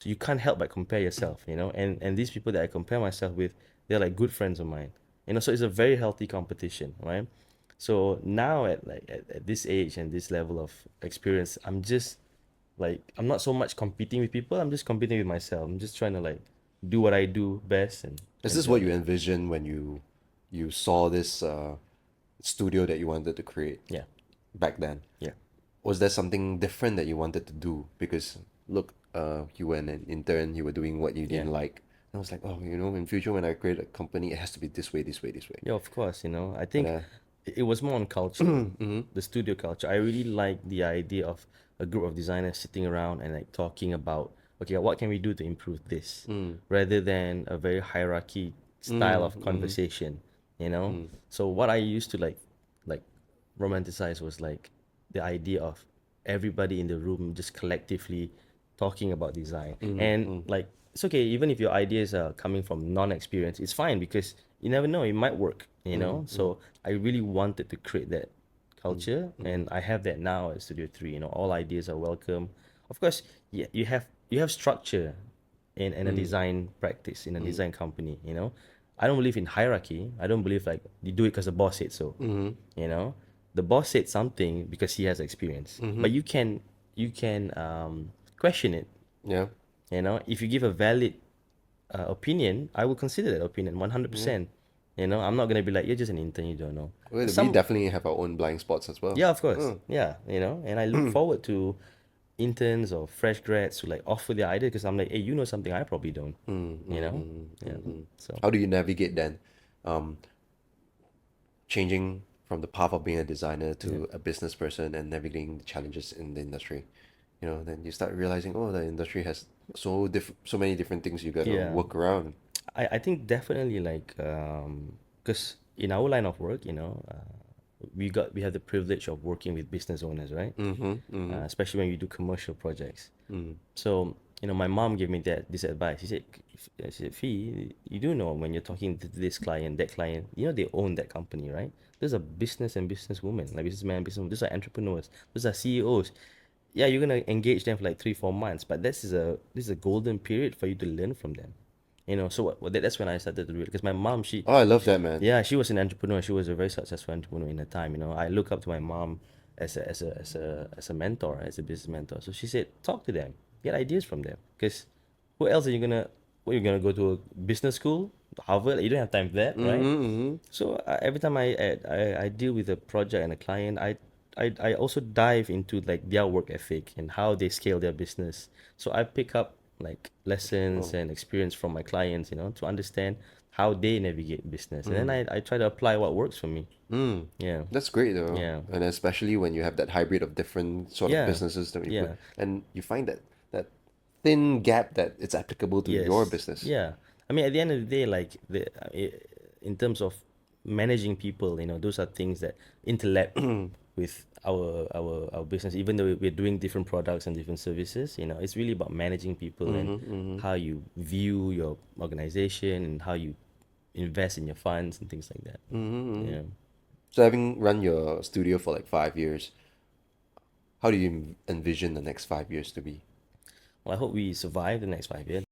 So you can't help but compare yourself, and these people that I compare myself with, they're like good friends of mine. So it's a very healthy competition, right? So now at this age and this level of experience, I'm just like, I'm not so much competing with people, I'm just competing with myself. I'm just trying to like do what I do best and Is this do what it. you envisioned when you saw this studio that you wanted to create Yeah, back then? yeah, Was there something different that you wanted to do? Because look, you were an intern, you were doing what you yeah. didn't like. And I was like, oh, in future when I create a company, it has to be this way, this way, this way. Yeah, of course, I But think it was more on culture, mhm, the studio culture. I really like the idea of a group of designers sitting around and like talking about, okay, what can we do to improve this, mm, rather than a very hierarchy style mm, of mm, conversation, you know? mm, So what I used to like romanticize was like the idea of everybody in the room just collectively talking about design. mm, And mm, like, it's okay even if your ideas are coming from non-experience, it's fine because you never know, it might work. mm, mm, So I really wanted to create that mm, culture, mm, and I have that now at Studio 3. All ideas are welcome. Of course, yeah, you have structure in a mm, design practice, in a mm, design company. I don't believe in hierarchy. I don't believe like you do it because the boss said so. mm, you know the boss said something because he has experience, but mm, you can question it. yeah, If you give a valid opinion, I will consider that opinion yeah. 100%. I'm not gonna be like, you're just an intern, you don't know. We Some definitely have our own blind spots as well. Yeah, of course, Mm, yeah. And I look forward to interns or fresh grads to like offer their idea, because I'm like, hey, you know something I probably don't mm, you mm, know mm, yeah. mm, mm. So How do you navigate then? Um, Changing from the path of being a designer yeah, to a business person and navigating the challenges in the industry. Then you start realizing, oh, the industry has so many different things you got to yeah. work around. I think definitely like, because in our line of work, we have the privilege of working with business owners, right? Mm-hmm. Mm-hmm. Especially when we do commercial projects. Mm-hmm. So my mom gave me this advice. She said, Fee, you do know when you're talking to this client, that client, they own that company, right? Those are business and businesswomen, like businessmen, businesswomen. Those are entrepreneurs. Those are CEOs. Yeah, you're gonna engage them for like 3-4 months, but this is a golden period for you to learn from them. So that's when I started to read, because my mom, Oh, I love she that, man. yeah, she was an entrepreneur. She was a very successful entrepreneur in her time. I look up to my mom as a mentor, as a business mentor. So she said, talk to them, get ideas from them, because who else are you gonna? What, you're gonna go to a business school, Harvard? Like, you don't have time for that, right? Mm-hmm. Mm-hmm. So every time I deal with a project and a client, I also dive into like their work ethic and how they scale their business. So I pick up like lessons Oh, and experience from my clients, to understand how they navigate business, and then mm, I try to apply what works for me. mm. Yeah, That's great though, yeah, and especially when you have that hybrid of different sort of yeah, businesses that you put, yeah. and you find that thin gap that it's applicable to your Yes, business. yeah. I mean, at the end of the day, like in terms of managing people, those are things that interlap with our business. Even though we're doing different products and different services, it's really about managing people and Mm-hmm. Mm-hmm. how you view your organization and how you invest in your funds and things like that. Mm-hmm. Mm-hmm. Yeah. So having run your studio for like 5 years, how do you envision the next 5 years to be? Well, I hope we survive the next 5 years.